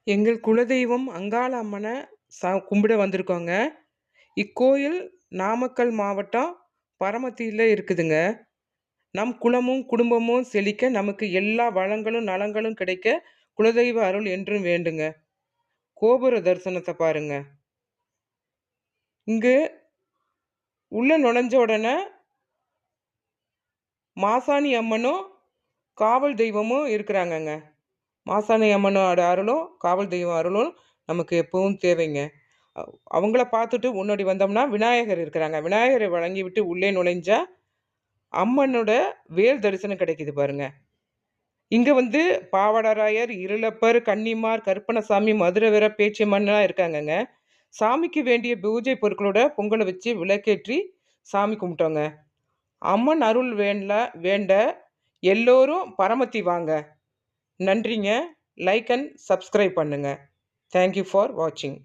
எங்கள் குலதெய்வம் அங்காள அம்மன கும்பிட வந்திருக்கோங்க. இக்கோயில் நாமக்கல் மாவட்டம் பரமத்தில இருக்குதுங்க. நம் குலமும், குடும்பமும் செழிக்க, நமக்கு எல்லா வளங்களும், நலங்களும் கிடைக்க குலதெய்வ அருள் என்றும் வேண்டுங்க. கோபுர தரிசனத்த பாருங்க. இங்கு உள்ள நுழைஞ்ச உடனே மாசாணி அம்மனும், காவல் தெய்வமும் இருக்கிறாங்கங்க. மாசாணி அம்மனோட அருளும், காவல் தெய்வம் அருளும் நமக்கு எப்பவும் தேவைங்க. அ அவங்கள பார்த்துட்டு முன்னாடி வந்தோம்னா, விநாயகர் இருக்கிறாங்க. விநாயகரை வணங்கிவிட்டு உள்ளே நுழைஞ்சா, அம்மனோட வேல் தரிசனம் கிடைக்குது பாருங்க. இங்க வந்து பாவாடராயர், இருளப்பர், கன்னிமார், கருப்பணசாமி, மதுரை வீர பேச்சியம்மன்லாம் இருக்காங்கங்க. சாமிக்கு வேண்டிய பூஜை பொருட்களோட பொங்கல வச்சு விளக்கேற்றி சாமி கும்பிட்டோங்க. அம்மன் அருள் வேண்ட எல்லோரும் பரமத்தி வாங்க. நன்றிங்க. லைக் அண்ட் சப்ஸ்கிரைப் பண்ணுங்க. தேங்க் யூ ஃபார் வாட்சிங்.